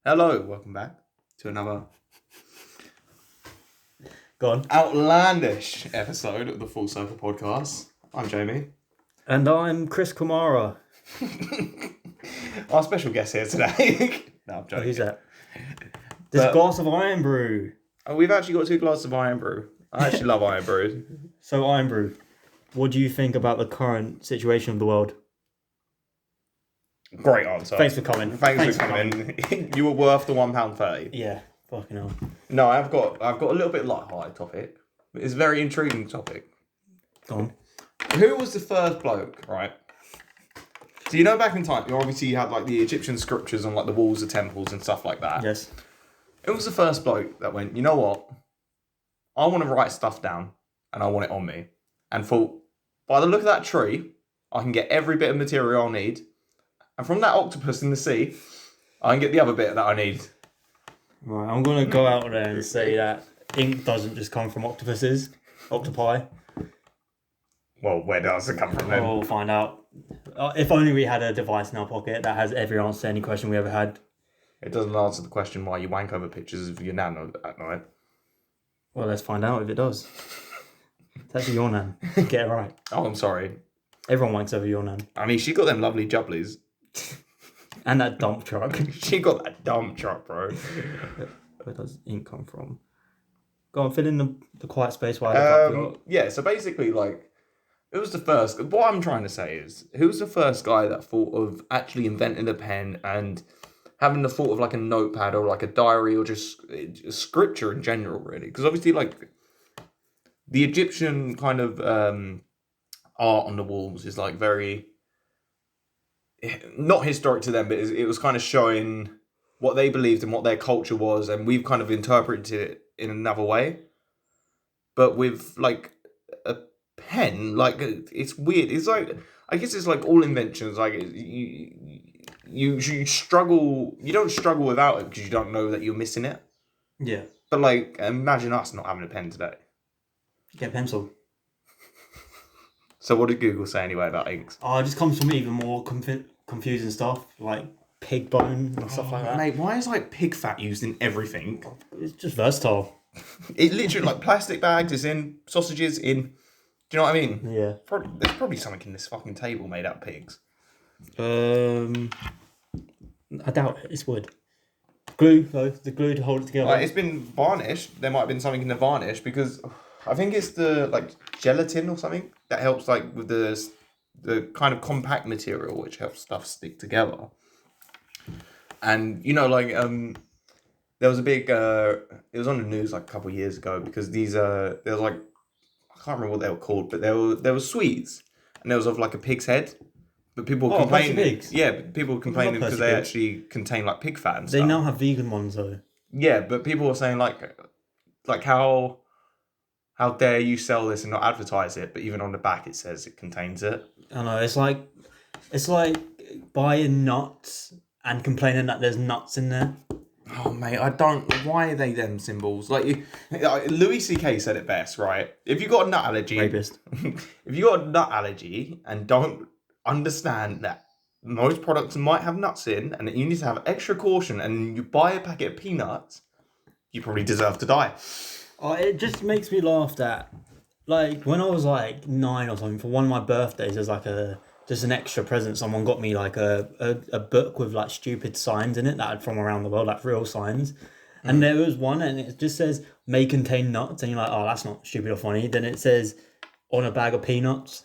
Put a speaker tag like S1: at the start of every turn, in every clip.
S1: Hello, welcome back to another
S2: Go on.
S1: outlandish episode of the Full Circle Podcast. I'm Jamie.
S2: And I'm Chris Kamara.
S1: Our special guest here today. No, I'm
S2: Oh,
S1: joking.
S2: who's that? This glass of Iron Brew.
S1: Oh, we've actually got 2 glasses of Iron Brew. I actually love Iron Brew.
S2: So, Iron Brew, what do you think about the current situation of the world?
S1: Great answer.
S2: Thanks for coming.
S1: Thanks for coming. You were worth the £1.30.
S2: Yeah, fucking hell.
S1: No, I've got a little bit light-hearted topic. It's a very intriguing topic.
S2: Go on.
S1: Who was the first bloke, right? So you know back in time, you had like the Egyptian scriptures on like the walls of temples and stuff like that.
S2: Yes.
S1: It was the first bloke that went, you know what? I want to write stuff down and I want it on me. And thought, by the look of that tree, I can get every bit of material I need. And from that octopus in the sea, I can get the other bit that I need.
S2: Right, I'm going to go out there and say that ink doesn't just come from octopi.
S1: Well, where does it come from then?
S2: We'll find out. If only we had a device in our pocket that has every answer to any question we ever had.
S1: It doesn't answer the question why you wank over pictures of your nan at night.
S2: Well, let's find out if it does. It's actually your nan. Get it right.
S1: Oh, I'm sorry.
S2: Everyone wanks over your nan.
S1: I mean, she got them lovely jubblies.
S2: And that dump truck.
S1: She got that dumb truck, bro.
S2: Where does ink come from? Go on, fill in the quiet space while I look up
S1: Yeah, so basically, like, it was the first. What I'm trying to say is, who was the first guy that thought of actually inventing a pen and having the thought of like a notepad or like a diary or just scripture in general, really? Because obviously, like, the Egyptian kind of art on the walls is like very not historic to them, but it was kind of showing what they believed and what their culture was, and we've kind of interpreted it in another way. But with like a pen, like it's weird. It's like, I guess it's like all inventions. Like you struggle. You don't struggle without it because you don't know that you're missing it.
S2: Yeah.
S1: But like, imagine us not having a pen today.
S2: Get a pencil.
S1: So what did Google say anyway about inks?
S2: Oh, it just comes from even more confusing stuff, like pig bone and stuff like that.
S1: Mate, why is like pig fat used in everything?
S2: It's just versatile.
S1: It literally, like, plastic bags is in, sausages in. Do you know what I mean?
S2: Yeah.
S1: There's probably something in this fucking table made out of pigs.
S2: I doubt it. It's wood. Glue, though. The glue to hold it together.
S1: Like, it's been varnished. There might have been something in the varnish because I think it's the, like, gelatin or something that helps, like, with the kind of compact material which helps stuff stick together. And, you know, like, there was a big, it was on the news like a couple of years ago because these, there was like, I can't remember what they were called, but there were sweets and there was of like a pig's head. But people complained.
S2: Pigs.
S1: Yeah, people were complaining because they
S2: pigs.
S1: actually contain like pig fat and
S2: They
S1: stuff.
S2: now have vegan ones, though.
S1: Yeah, but people were saying like how dare you sell this and not advertise it? But even on the back it says it contains it.
S2: I know, it's like buying nuts and complaining that there's nuts in there.
S1: Oh mate, I don't. Why are they them symbols? Like Louis C.K. said it best, right? If you got a nut allergy,
S2: Rapist.
S1: if you got a nut allergy and don't understand that most products might have nuts in, and that you need to have extra caution, and you buy a packet of peanuts, you probably deserve to die.
S2: Oh, it just makes me laugh that, like, when I was like 9 or something, for one of my birthdays, there's like just an extra present. Someone got me like a book with like stupid signs in it that are from around the world, like real signs. And there was one, and it just says may contain nuts, and you're like, oh, that's not stupid or funny. Then it says on a bag of peanuts.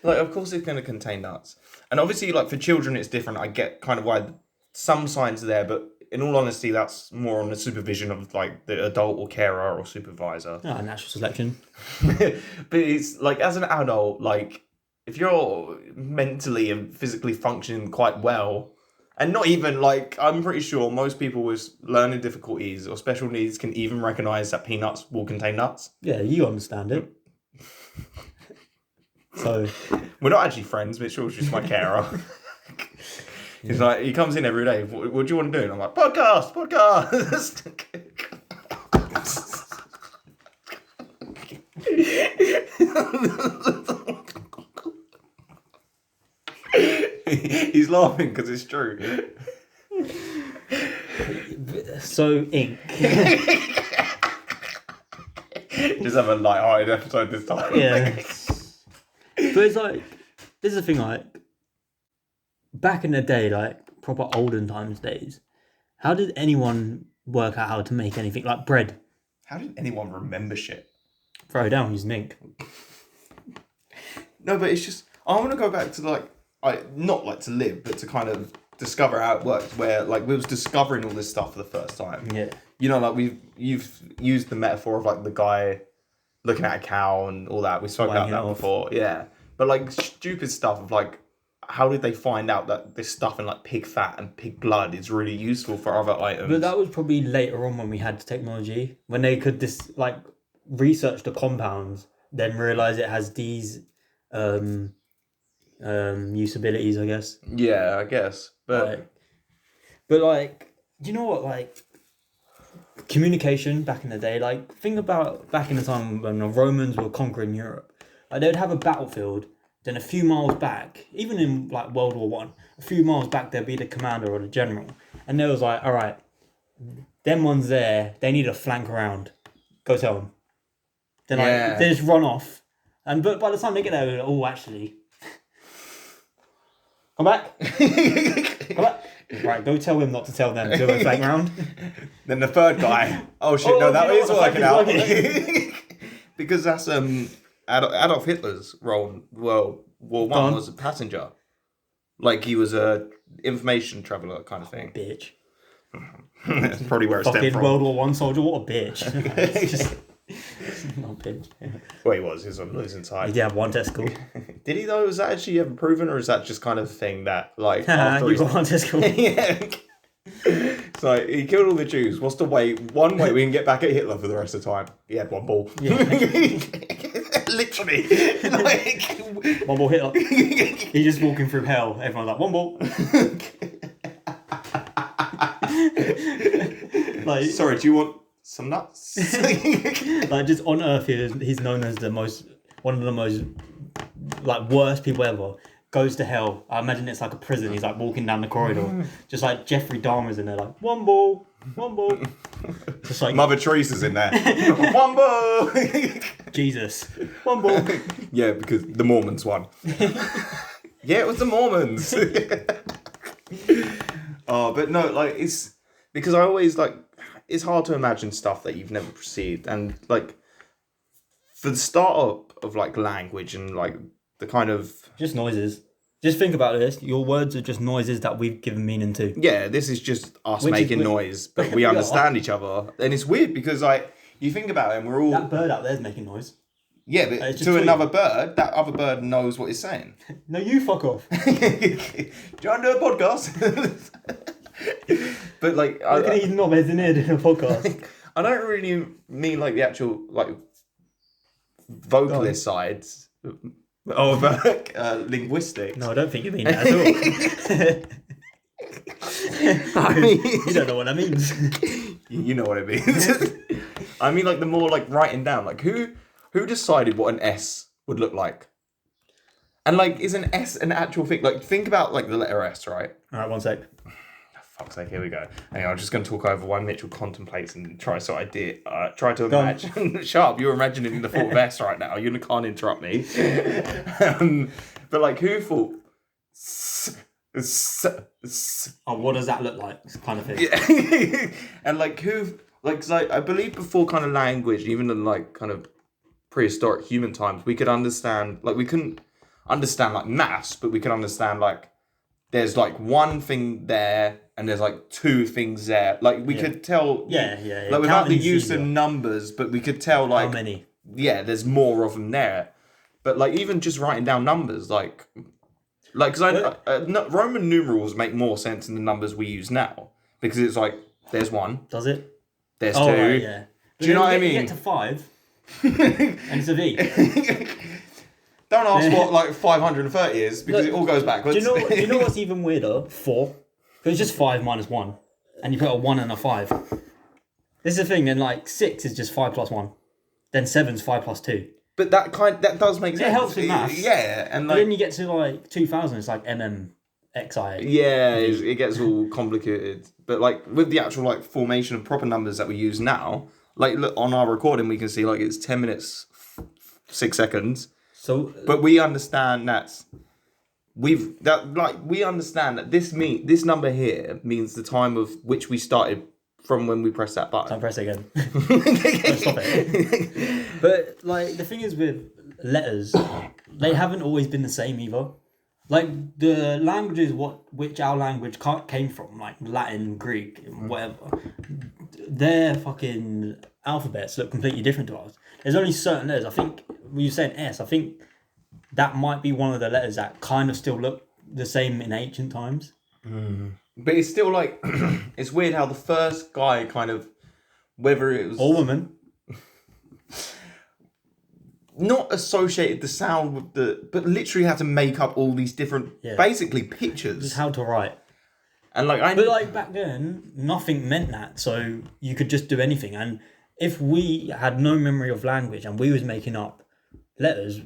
S1: Like, of course it's going to contain nuts. And obviously, like, for children it's different. I get kind of why some signs are there, but in all honesty, that's more on the supervision of, like, the adult or carer or supervisor.
S2: Oh, natural selection.
S1: But it's, like, as an adult, like, if you're mentally and physically functioning quite well, and not even, like, I'm pretty sure most people with learning difficulties or special needs can even recognise that peanuts will contain nuts.
S2: Yeah, you understand it. So
S1: we're not actually friends, Mitchell's just my carer. He's like, he comes in every day. What do you want to do? And I'm like, podcast. He's laughing because it's true.
S2: So ink.
S1: Just have a light-hearted episode this time.
S2: Yeah. But it's like, this is the thing, like, back in the day, like, proper olden times days, how did anyone work out how to make anything like bread?
S1: How did anyone remember shit?
S2: Throw it down using ink.
S1: No, but it's just, I want to go back to, like, not like to live, but to kind of discover how it works, where, like, we was discovering all this stuff for the first time.
S2: Yeah.
S1: You know, like, you've used the metaphor of, like, the guy looking at a cow and all that. We spoke about that before. Yeah. But, like, stupid stuff of, like, how did they find out that this stuff in, like, pig fat and pig blood is really useful for other items?
S2: But that was probably later on when we had technology, when they could research the compounds, then realise it has these usabilities, I guess.
S1: Yeah, I guess. But
S2: you know what, like, communication back in the day, like, think about back in the time when the Romans were conquering Europe. Like, they'd have a battlefield, then a few miles back, even in, like, World War One, a few miles back there'd be the commander or the general, and they was like, all right, them ones there, they need a flank around, go tell them. Then they just run off, but by the time they get there, they're like, oh, actually, come back. Right, go tell him not to tell them to go flank round.
S1: Then the third guy, oh shit, no, that is working out. Because that's Adolf Hitler's role in World War One was a passenger. Like, he was a information traveller kind of thing.
S2: Bitch.
S1: That's probably where it stemmed
S2: Fucking
S1: from.
S2: World War One soldier, what a bitch. Not bitch. Yeah.
S1: Well, he was on losing side.
S2: He did have one testicle.
S1: Did he though? Was that actually ever proven, or is that just kind of a thing that, like,
S2: You got one testicle.
S1: Yeah. So he killed all the Jews. What's the way? One way we can get back at Hitler for the rest of the time. He had one ball.
S2: Yeah.
S1: Literally. Like,
S2: one ball Hitler. He's just walking through hell. Everyone's like, one ball. Like,
S1: sorry, do you want some nuts?
S2: Like, just on Earth, he's known as one of the most, like, worst people ever. Goes to hell. I imagine it's like a prison. He's like walking down the corridor, just like Jeffrey Dahmer's in there, like, one ball. Just like
S1: Mother Teresa's in there. One ball.
S2: Jesus. One ball.
S1: Yeah, because the Mormons won. Yeah, it was the Mormons. Oh, but no, like, it's because I always, like, it's hard to imagine stuff that you've never perceived, and, like, for the start of like language and, like, the kind of
S2: just noises. Just think about this. Your words are just noises that we've given meaning to.
S1: Yeah, this is just us making noise, but we understand each other, and it's weird because, like, you think about it, and we're all
S2: that bird out there's making noise.
S1: Yeah, but to another bird, that other bird knows what it's saying.
S2: No, you fuck off.
S1: Do you want to do a podcast? But, like,
S2: look at these knobheads in here doing a podcast.
S1: I don't really mean, like, the actual, like, vocalist sides of linguistics.
S2: No, I don't think you mean that at all. I mean, you don't know what that means.
S1: You know what it means. I mean, like, the more, like, writing down, like, who decided what an S would look like? And, like, is an S an actual thing? Like, think about, like, the letter S, right?
S2: All right, one sec.
S1: Fuck's sake, here we go. Anyway, I'm just going to talk over while Mitchell contemplates and try to imagine. Shut up, you're imagining the thought of S right now. You can't interrupt me. But, like, who thought...
S2: Oh, what does that look like? Kind of thing.
S1: Yeah. And, like, who... Like, cause I believe before kind of language, even in, like, kind of prehistoric human times, we could understand... Like, we couldn't understand, like, maths, but we could understand, like, there's, like, one thing there... And there's, like, two things there. Like, we could tell...
S2: Yeah.
S1: Like, without the use of numbers, but we could tell, like...
S2: How many?
S1: Yeah, there's more of them there. But, like, even just writing down numbers, like... Because Roman numerals make more sense than the numbers we use now. Because it's like, there's one.
S2: Does it?
S1: There's two.
S2: Right, yeah. But
S1: do you know what I mean?
S2: You get to 5, and it's a V.
S1: Don't ask what, like, 530 is, because it all goes backwards.
S2: Do you know what's even weirder? 4. Because it's just 5 minus 1. And you put a 1 and a 5. This is the thing, then, like, 6 is just 5 plus 1. Then 7's 5 plus 2.
S1: But that does make sense.
S2: It helps with maths.
S1: Yeah, and, like...
S2: But then you get to, like, 2000, it's like XI.
S1: Yeah, it gets all complicated. But like with the actual like formation of proper numbers that we use now, like look on our recording, we can see like it's 10 minutes, 6 seconds.
S2: So,
S1: But we understand we understand that this number here means the time of which we started from when we press that button.
S2: don't press it again. Don't stop it. But like the thing is with letters, they haven't always been the same either. Like the languages which our language came from, like Latin, Greek, whatever, their fucking alphabets look completely different to ours. There's only certain letters. I think when you said S, I think that might be one of the letters that kind of still look the same in ancient times.
S1: But it's still like it's weird how the first guy kind of whether it was
S2: Or woman.
S1: not associated the sound with but literally had to make up all these different basically pictures.
S2: Just how to write.
S1: And like
S2: But like back then, nothing meant that, so you could just do anything. And if we had no memory of language and we was making up letters,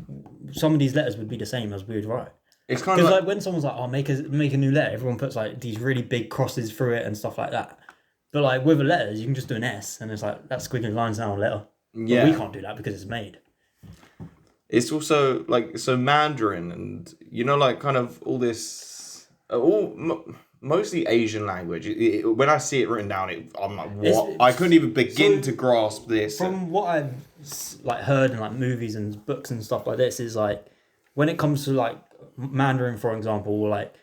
S2: some of these letters would be the same as we would write.
S1: it's kind of
S2: Because like when someone's like, "Oh, make a new letter," everyone puts like these really big crosses through it and stuff like that. But like with the letters, you can just do an S, and it's like that's squiggly lines now a letter.
S1: yeah.
S2: But we can't do that because it's made.
S1: It's also like so Mandarin and like kind of all this mostly Asian language. When I see it written down, I'm like, what? I couldn't even begin to grasp this.
S2: From what I've like heard in like movies and books and stuff like this, is like when it comes to like Mandarin, for example, or like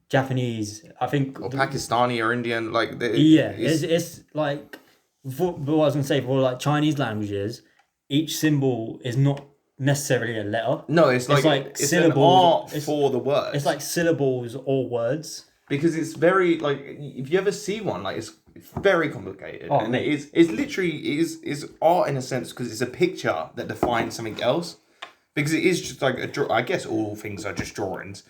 S2: Japanese, I think
S1: Or Pakistani or Indian, like
S2: it's like but what I was gonna say for like Chinese languages, each symbol is not necessarily a letter.
S1: No, it's like it's
S2: syllables.
S1: an art for the word.
S2: It's like syllables or words.
S1: Because it's very like if you ever see one, like it's very complicated, and
S2: mate.
S1: it's literally is art in a sense because it's a picture that defines something else. Because it is just like I guess all things are just drawings.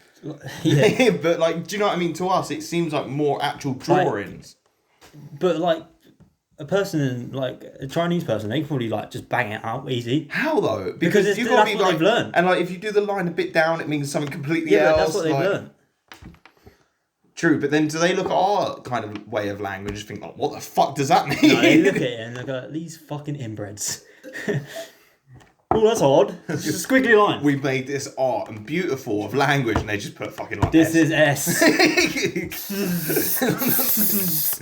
S2: Yeah.
S1: But like, do you know what I mean? To us, it seems like more actual drawings.
S2: But like a person, like a Chinese person, they can probably like just bang it out easy.
S1: How though?
S2: Because
S1: you've
S2: that's
S1: be
S2: what
S1: like,
S2: they've learned.
S1: And like, if you do the line a bit down, it means something completely
S2: Yeah,
S1: else.
S2: but that's what they've
S1: like,
S2: learned.
S1: True, but then do they look at our kind of way of language and think, like, what the fuck does that mean?
S2: No, they look at it and they go, these fucking inbreds. Oh, that's odd. It's just a squiggly line.
S1: We made this art and beautiful of language, and they just put fucking like
S2: This
S1: S.
S2: is S.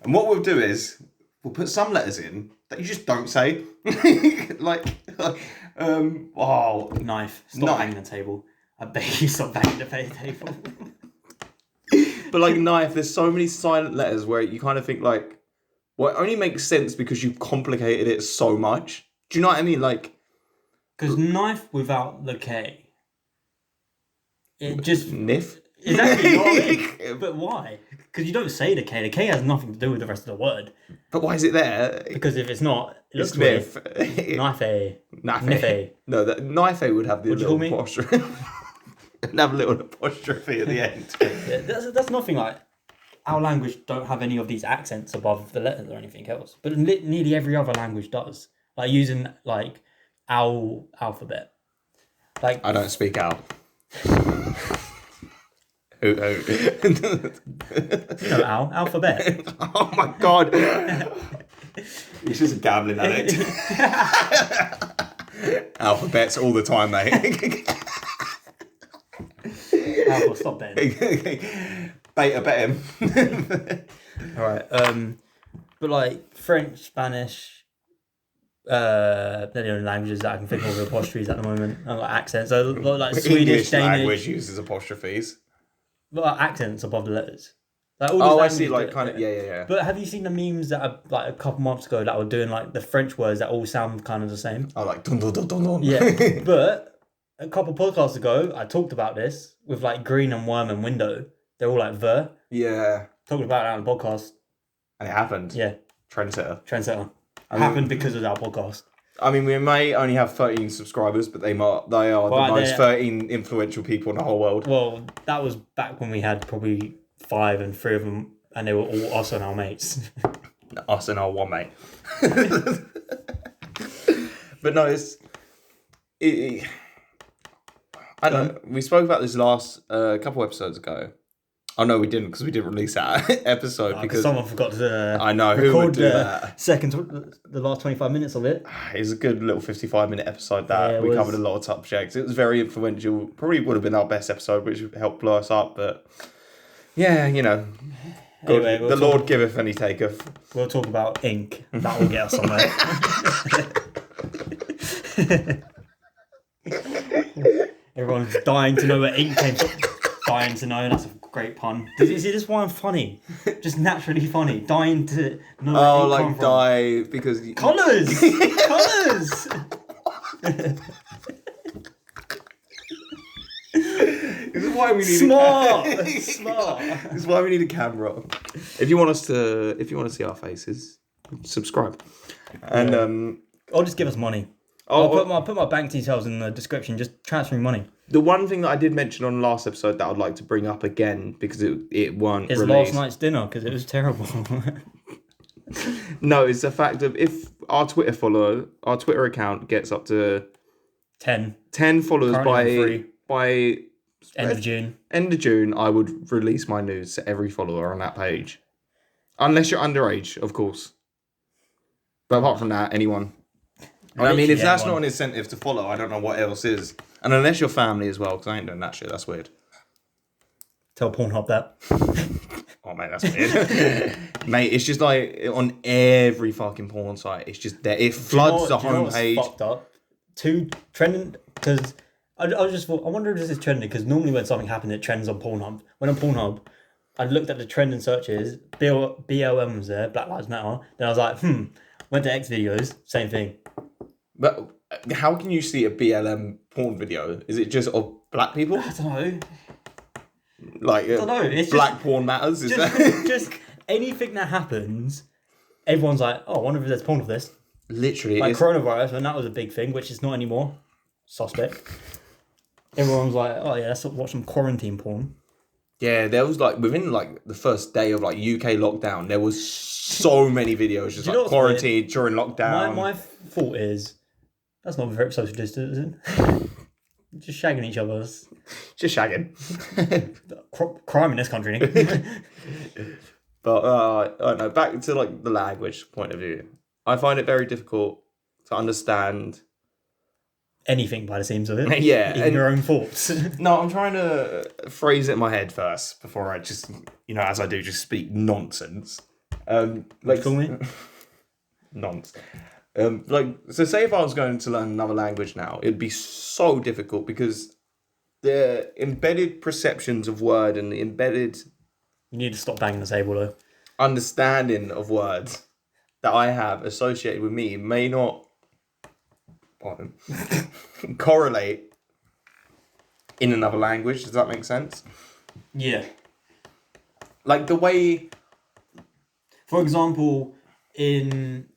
S1: And what we'll do is we'll put some letters in that you just don't say, like
S2: Knife. Stop banging the table. I beg you, stop banging the table.
S1: But like knife, there's so many silent letters where you kind of think like, well, it only makes sense because you've complicated it so much. Do you know what I mean? Like,
S2: because knife without the K, it just
S1: Niff.
S2: exactly. You know what I mean? But why? Because you don't say the K. The K has nothing to do with the rest of the word.
S1: But why is it there?
S2: Because if it's not, it looks
S1: It's
S2: weird.
S1: Niff.
S2: Knife A.
S1: Knife. No, that knife would have the
S2: What'd you
S1: little
S2: call me?
S1: apostrophe. And have a little apostrophe at the end.
S2: Yeah, that's nothing like. Our language don't have any of these accents above the letters or anything else, but nearly every other language does. Like using like our alphabet. Like
S1: I don't speak out.
S2: no, our alphabet.
S1: Oh my god. He's just a gambling addict. Alphabets all the time, mate.
S2: Alpha, stop betting.
S1: Beta bet him.
S2: Alright, but like French, Spanish, they're the only languages that I can think of with apostrophes at the moment. And like accents. So like Swedish,
S1: English
S2: Danish.
S1: language uses apostrophes.
S2: But like accents above the letters. Like all
S1: Oh, I
S2: these
S1: see, like
S2: languages
S1: kind of, yeah.
S2: But have you seen the memes that are like a couple months ago that were doing like the French words that all sound kind of the same?
S1: Oh, like dun dun dun dun dun.
S2: Yeah, but a couple podcasts ago, I talked about this with like green and worm and window. They're all like ver.
S1: Yeah.
S2: Talked about it on the podcast.
S1: And it happened.
S2: Yeah.
S1: Trendsetter.
S2: Happened because of our podcast.
S1: I mean, we may only have 13 subscribers, but they are the most 13 influential people in the whole world.
S2: Well, that was back when we had probably 5 and 3 of them, and they were all us and our mates.
S1: Us and our one mate. But no, I know. We spoke about this last couple episodes ago. Oh no, we didn't because we didn't release that episode because
S2: someone forgot to.
S1: I know who would do that.
S2: The last 25 minutes of it.
S1: It was a good little 55-minute episode that we covered a lot of subjects. It was very influential. Probably would have been our best episode, which helped blow us up. But yeah, you know,
S2: anyway,
S1: the Lord giveth and He taketh.
S2: We'll talk about ink. That will get us somewhere. Everyone's dying to know where ink came from. Dying to know. That's a great pun. Is this why I'm funny? Just naturally funny. Dying to know where ink come from.
S1: Die because...
S2: Colours! Colours!
S1: This is why we need
S2: Smart!
S1: This is why we need a camera. If you want to see our faces, subscribe. And
S2: or just give us money. I'll put my bank details in the description. Just transfer me money.
S1: The one thing that I did mention on the last episode that I'd like to bring up again because it weren't
S2: is
S1: released.
S2: Last night's dinner because it was terrible.
S1: No, it's the fact of if our Twitter account gets up to
S2: 10
S1: followers by
S2: end of June.
S1: End of June, I would release my news to every follower on that page, unless you're underage, of course. But apart from that, anyone. I mean, if that's not an incentive to follow, I don't know what else is. And unless you're family as well, because I ain't doing that shit. That's weird.
S2: Tell Pornhub that.
S1: Oh, mate, that's weird. Mate, it's just like on every fucking porn site. It's just there. It floods the homepage.
S2: Fucked up. Two trending because I wonder if this is trending because normally when something happens, it trends on Pornhub. When on Pornhub, I looked at the trending searches. BLM was there. Black Lives Matter. Then I was like, Went to X videos. Same thing.
S1: But how can you see a BLM porn video? Is it just of black people?
S2: I don't know.
S1: Like, I don't know. It's black just, porn matters?
S2: Just anything that happens, everyone's like, oh, I wonder if there's porn of this.
S1: Literally.
S2: Like coronavirus, when that was a big thing, which is not anymore. Suspect. Everyone's like, oh yeah, let's watch some quarantine porn. Yeah,
S1: there was like, within like the first day of like UK lockdown, there was so many videos just like quarantine during lockdown.
S2: My thought is, that's not very social distancing. Just shagging each other.
S1: Just shagging.
S2: Crime in this country.
S1: But I don't know. Back to like the language point of view, I find it very difficult to understand
S2: anything by the seams of it.
S1: Yeah,
S2: even your own thoughts.
S1: No, I'm trying to phrase it in my head first before I just, as I do, just speak nonsense.
S2: Like call me
S1: nonsense. So say if I was going to learn another language now, it'd be so difficult because the embedded perceptions of word and the embedded...
S2: You need to stop banging the table though.
S1: Understanding of words that I have associated with me may not correlate in another language. Does that make sense?
S2: Yeah.
S1: Like the way...
S2: For example, in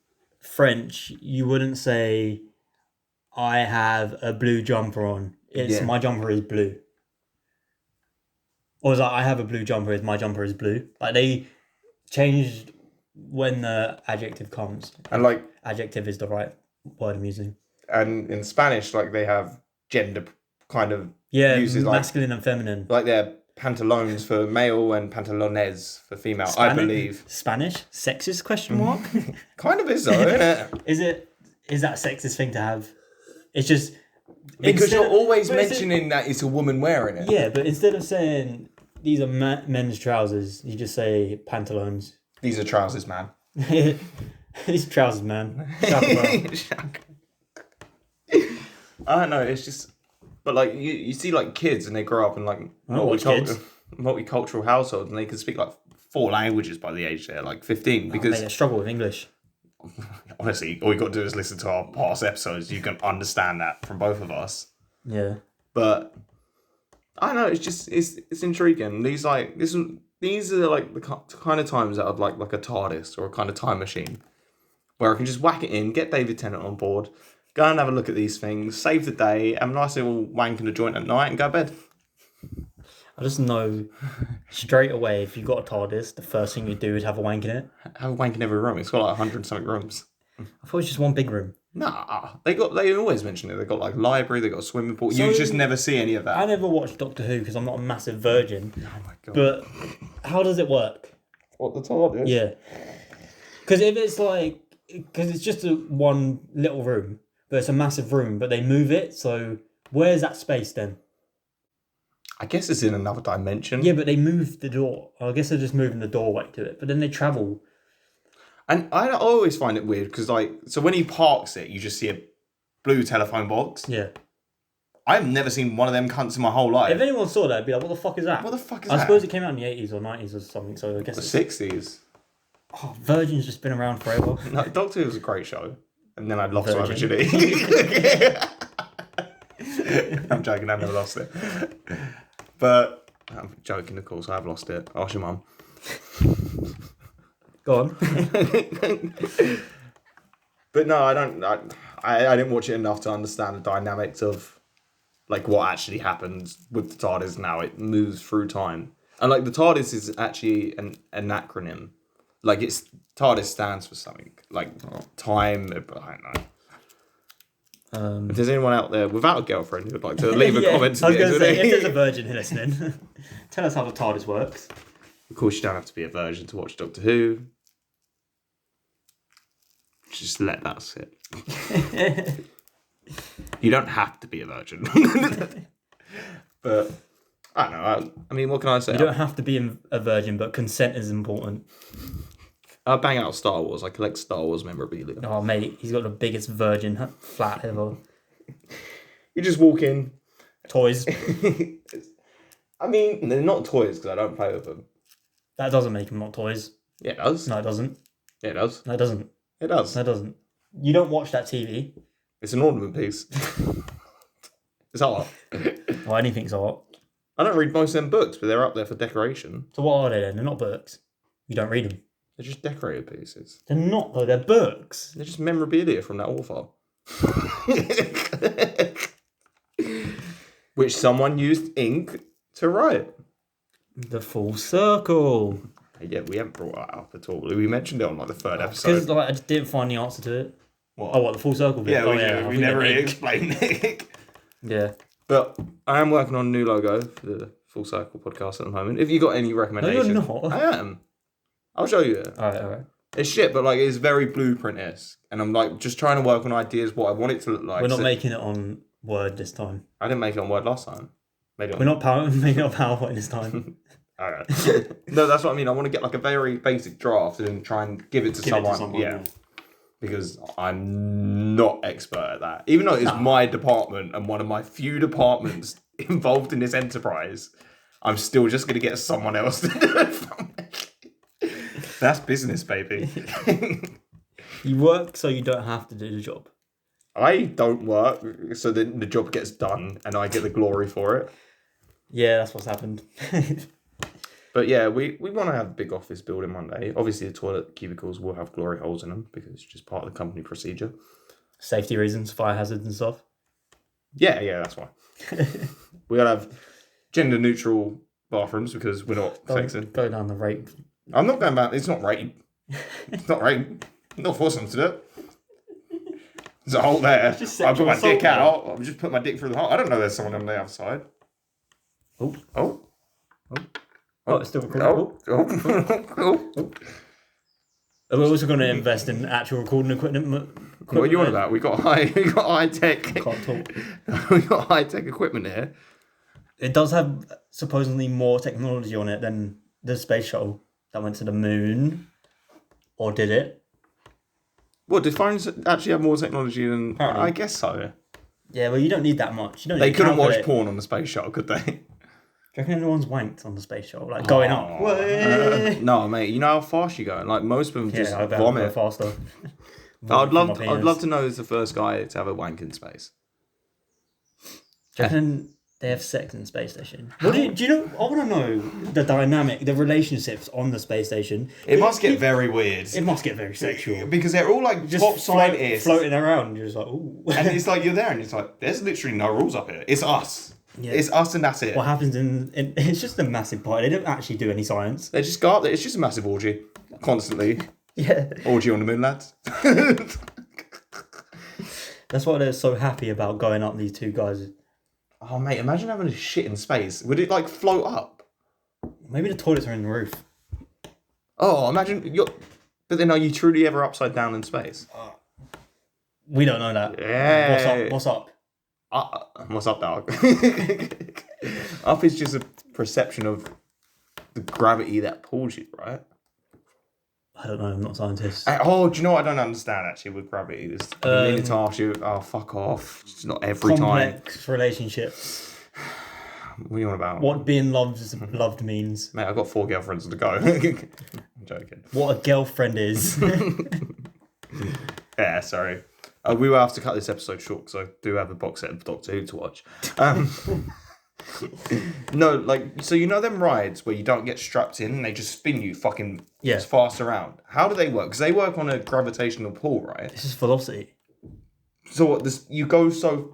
S2: French, you wouldn't say, I have a blue jumper on. It's my jumper is blue. Or it's like, I have a blue jumper, my jumper is blue. Like they changed when the adjective comes.
S1: And like...
S2: Adjective is the right word I'm using.
S1: And in Spanish, like they have gender kind of
S2: uses masculine and feminine.
S1: Like they're pantalones for male and pantalones for female, I believe.
S2: Spanish? Sexist question mark?
S1: Kind of is though, isn't it?
S2: Is that sexist thing to have? It's just...
S1: Because you're always mentioning that it's a woman wearing it.
S2: Yeah, but instead of saying these are men's trousers, you just say pantalones.
S1: These are trousers, man.
S2: These trousers, man.
S1: I don't know, it's just... But like, you see like kids and they grow up in like multicultural households and they can speak like 4 languages by the age they're like 15 because...
S2: They struggle with English.
S1: Honestly, all you got to do is listen to our past episodes. You can understand that from both of us.
S2: Yeah.
S1: But I don't know. It's just it's intriguing. These are like the kind of times that I'd like a TARDIS or a kind of time machine, where I can just whack it in, get David Tennant on board, go and have a look at these things, save the day, have a nice little wank in the joint at night, and go to bed.
S2: I just know straight away if you got a TARDIS, the first thing you do is have a wank in it.
S1: Have a wank in every room. It's got like 100 something rooms.
S2: I thought it was just one big room.
S1: Nah, they always mention it. They got like library, they got a swimming pool.
S2: So-
S1: You just never see any of that.
S2: I never watched Doctor Who because I'm not a massive virgin.
S1: Oh my god!
S2: But how does it work?
S1: What the TARDIS?
S2: Yeah. Because if it's like, because it's just one little room, but it's a massive room, but they move it. So where's that space then?
S1: I guess it's in another dimension.
S2: Yeah, but they move the door. I guess they're just moving the doorway to it. But then they travel.
S1: And I always find it weird because, like, so when he parks it, you just see a blue telephone box.
S2: Yeah.
S1: I've never seen one of them cunts in my whole life.
S2: If anyone saw that, it'd be like, what the fuck is that?
S1: What the fuck is
S2: I
S1: that?
S2: suppose it came out in the 80s or 90s or something, so I guess
S1: The
S2: it's...
S1: 60s.
S2: Oh, Virgin's just been around forever.
S1: No, Doctor Who was a great show. And then I lost my
S2: Virgin.
S1: virginity. I'm joking, I've never lost it. But, I'm joking, of course, I've lost it. Ask your mum.
S2: Go on.
S1: But no, I didn't watch it enough to understand the dynamics of like what actually happens with the TARDIS and how it moves through time. And like the TARDIS is actually an acronym. Like it's TARDIS stands for something. Like time, I don't know. If there's anyone out there without a girlfriend who would like to leave a comment to
S2: I was going to say,
S1: the
S2: if there's a virgin listening, tell us how the TARDIS works.
S1: Of course, you don't have to be a virgin to watch Doctor Who. Just let that sit. You don't have to be a virgin. But, I don't know. I mean, what can I say?
S2: You don't have to be a virgin, but consent is important.
S1: I bang out Star Wars. I collect Star Wars memorabilia.
S2: Oh, mate, he's got the biggest virgin flat ever.
S1: You just walk in.
S2: Toys.
S1: I mean, they're not toys because I don't play with them.
S2: That doesn't make them not toys.
S1: Yeah, it does.
S2: No, it doesn't.
S1: Yeah, it does.
S2: No, it doesn't.
S1: It does.
S2: No, it doesn't. You don't watch that TV.
S1: It's an ornament piece. It's art.
S2: Or anything's art.
S1: I don't read most of them books, but they're up there for decoration.
S2: So what are they then? They're not books. You don't read them.
S1: They're just decorated pieces.
S2: They're not though. They're books.
S1: They're just memorabilia from that author. Which someone used ink to write.
S2: The full circle.
S1: Yeah, we haven't brought that up at all. We mentioned it on like the third episode.
S2: Because like I just didn't find the answer to it.
S1: What?
S2: Oh, what the full circle bit?
S1: Yeah, we never really explained it.
S2: Yeah.
S1: But I am working on a new logo for the Full Circle podcast at the moment. If you got any recommendations,
S2: No, you're not.
S1: I am. I'll show you it.
S2: All right.
S1: It's shit, but like it's very blueprint-esque, and I'm like just trying to work on ideas what I want it to look like.
S2: We're not making it on Word this time.
S1: I didn't make it on Word last time. Made it on...
S2: We're not PowerPoint this time.
S1: All right. No, that's what I mean. I want to get like a very basic draft and then try and give it to someone. Yeah. Because I'm not expert at that. Even though it's my department and one of my few departments involved in this enterprise, I'm still just going to get someone else to do it for me. That's business, baby.
S2: You work so you don't have to do the job.
S1: I don't work so that the job gets done and I get the glory for it.
S2: Yeah, that's what's happened.
S1: But yeah, we want to have a big office building one day. Obviously, the toilet cubicles will have glory holes in them because it's just part of the company procedure.
S2: Safety reasons, fire hazards and stuff.
S1: Yeah, that's why. We'll have gender neutral bathrooms because we're not sexing.
S2: Go down the rape.
S1: I'm not going back. It's not rape. It's not rape. I'm not forcing them to do it. There's a hole there. I put my dick out. I've just put my dick through the hole. I don't know there's someone on the outside. Oh,
S2: it's still recording. We're also going to invest in actual recording equipment.
S1: What are you on about? We got high tech.
S2: Can't talk.
S1: We got high tech equipment here.
S2: It does have supposedly more technology on it than the space shuttle that went to the moon. Or did it?
S1: What, did phones actually have more technology than...
S2: Apparently.
S1: I guess so.
S2: Yeah, well, you don't need that much. You don't
S1: They
S2: need to
S1: couldn't watch
S2: calculate.
S1: porn on the space shuttle, could they?
S2: Do you reckon anyone's wanked on the space shuttle? Like, going up?
S1: No, mate. You know how fast you're going? Like, most of them just
S2: I bet
S1: vomit.
S2: I'll go faster.
S1: I'd love to know who's the first guy to have a wank in space.
S2: Do you reckon they have sex in the space station? Do you know? I want to know the dynamic, the relationships on the space station.
S1: It must get very weird.
S2: It must get very sexual.
S1: Because they're all like
S2: Just
S1: top scientists.
S2: floating around. You're just like, ooh.
S1: And it's like you're there and it's like, there's literally no rules up here. It's us.
S2: Yeah.
S1: It's us and that's it.
S2: What happens in it's just a massive party. They don't actually do any science.
S1: They just go up there. It's just a massive orgy. Constantly.
S2: Yeah.
S1: Orgy on the moon, lads.
S2: That's why they're so happy about going up, these two guys.
S1: Oh, mate, imagine having a shit in space. Would it, like, float up?
S2: Maybe the toilets are in the roof.
S1: Oh, imagine you're... But then are you truly ever upside down in space?
S2: We don't know that.
S1: Yeah.
S2: What's up?
S1: What's up, dog? Up is just a perception of the gravity that pulls you, right?
S2: I don't know. I'm not a scientist.
S1: Oh, do you know what I don't understand, actually, with gravity? I've been meaning to ask you. Oh, fuck off. It's not every time.
S2: Complex relationships.
S1: What are you on about?
S2: What being loved means.
S1: Mate, I've got 4 girlfriends to go. I'm joking.
S2: What a girlfriend is.
S1: Yeah, sorry. We will have to cut this episode short because I do have a box set of Doctor Who to watch. No, like, so you know them rides where you don't get strapped in and they just spin you fucking fast around? How do they work? Because they work on a gravitational pull, right?
S2: This is velocity.
S1: So what, you go so...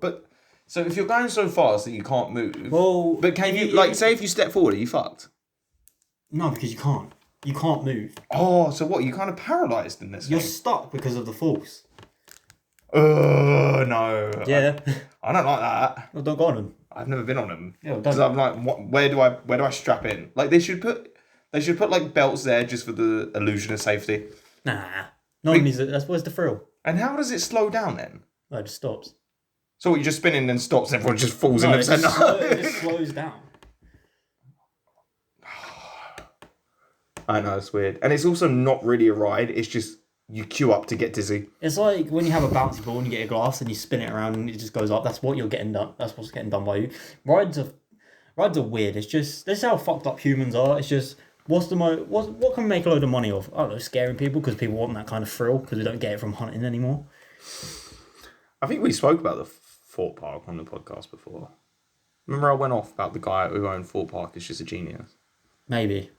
S1: So if you're going so fast that you can't move...
S2: Well...
S1: But can you... Like, say if you step forward, are you fucked?
S2: No, because you can't. You can't move.
S1: Oh, so what? You're kind of paralysed in this
S2: You're
S1: thing?
S2: stuck because of the force.
S1: No.
S2: Yeah.
S1: I don't like that.
S2: Well, don't go on them.
S1: I've never been on them.
S2: Yeah,
S1: because I'm like, where do I strap in? Like they should put like belts there just for the illusion of safety.
S2: Nah. No one needs it. That's where's the thrill.
S1: And how does it slow down then?
S2: No, it just stops.
S1: So what, you just spin and then stops, everyone just falls in the centre.
S2: It just slows down.
S1: I know, it's weird. And it's also not really a ride, it's just you queue up to get dizzy.
S2: It's like when you have a bouncy ball and you get a glass and you spin it around and it just goes up. That's what you're getting done. That's what's getting done by you. Rides are weird. It's just, this is how fucked up humans are. It's just, what can we make a load of money off? I don't know, scaring people because people want that kind of thrill because we don't get it from hunting anymore.
S1: I think we spoke about the Fort Park on the podcast before. Remember I went off about the guy who owned Fort Park is just a genius?
S2: Maybe.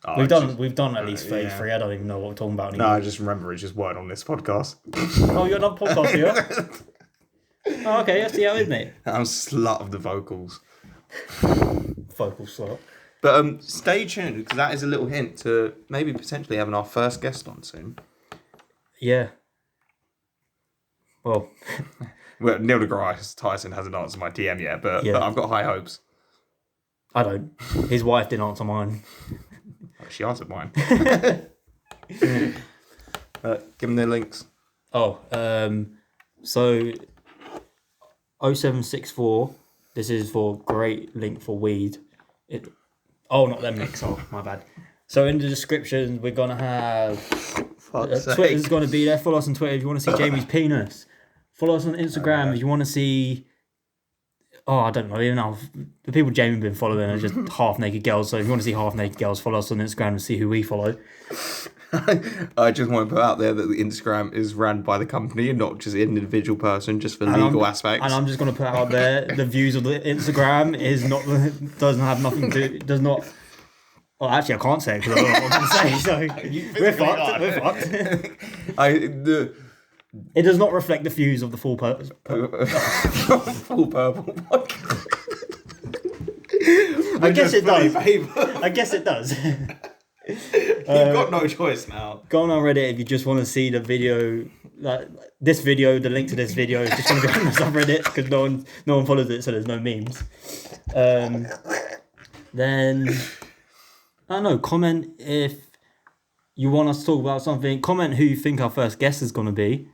S1: Oh,
S2: We've done at least 33. Yeah. I don't even know what we're talking about anymore.
S1: No, I just remember it's just word on this podcast.
S2: Oh, you're not podcast here? Oh, okay, let's see how it is, mate.
S1: I'm slut of the vocals.
S2: Vocal slut.
S1: But stay tuned, because that is a little hint to maybe potentially having our first guest on soon.
S2: Yeah. Well,
S1: Neil deGrasse Tyson hasn't answered my DM yet, but I've got high hopes.
S2: I don't. His wife didn't answer mine.
S1: She answered mine. Give them their links.
S2: Oh, so 0764. This is for great link for weed. Not them links. Oh, my bad. So in the description, we're gonna have Twitter's gonna be there. Follow us on Twitter if you want to see Jamie's penis. Follow us on Instagram if you want to see. Oh, I don't know. Even now, the people Jamie's been following are just half naked girls. So if you want to see half naked girls, follow us on Instagram and see who we follow.
S1: I just want to put out there that the Instagram is ran by the company and not just an individual person, just for legal aspects.
S2: And I'm just going to put out there the views of the Instagram doesn't have nothing to do. Does not. Well, actually, I can't say it because I don't know what I'm going to say. So we're fucked. It does not reflect the views of the Full Purple podcast. I guess it does. I guess it does.
S1: You've got no choice now.
S2: Go on Reddit if you just want to see the video. Like this video, the link to this video is just going to be on the subreddit because no one follows it, so there's no memes. Then I don't know. Comment if you want us to talk about something. Comment who you think our first guest is going to be.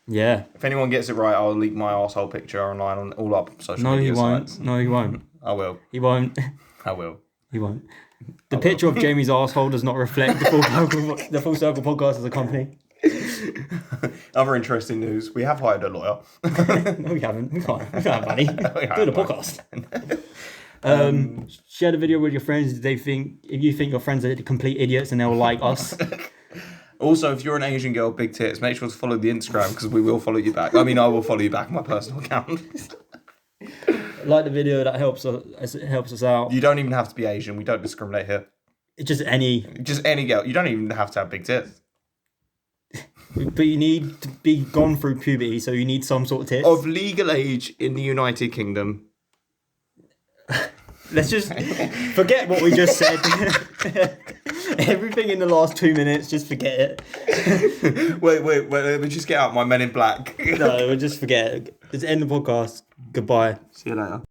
S2: Yeah.
S1: If anyone gets it right, I'll leak my arsehole picture online on all our social media sites.
S2: No, he won't.
S1: I will.
S2: He won't.
S1: I will.
S2: He won't. The picture of Jamie's arsehole does not reflect the Full Circle podcast as a company.
S1: Other interesting news: we have hired a lawyer.
S2: No, we haven't. We can't have money. Do the podcast. Share the video with your friends. If you think your friends are complete idiots and they'll like us.
S1: Also, if you're an Asian girl, big tits, make sure to follow the Instagram because we will follow you back. I mean, I will follow you back on my personal account.
S2: Like the video, that helps us out.
S1: You don't even have to be Asian. We don't discriminate here.
S2: It's just any
S1: girl. You don't even have to have big tits.
S2: But you need to be gone through puberty, so you need some sort of tits.
S1: Of legal age in the United Kingdom.
S2: Let's just forget what we just said. Everything in the last 2 minutes, just forget it.
S1: Wait, let me just get out my Men in Black.
S2: No, we'll just forget it. Just end the podcast. Goodbye.
S1: See you later.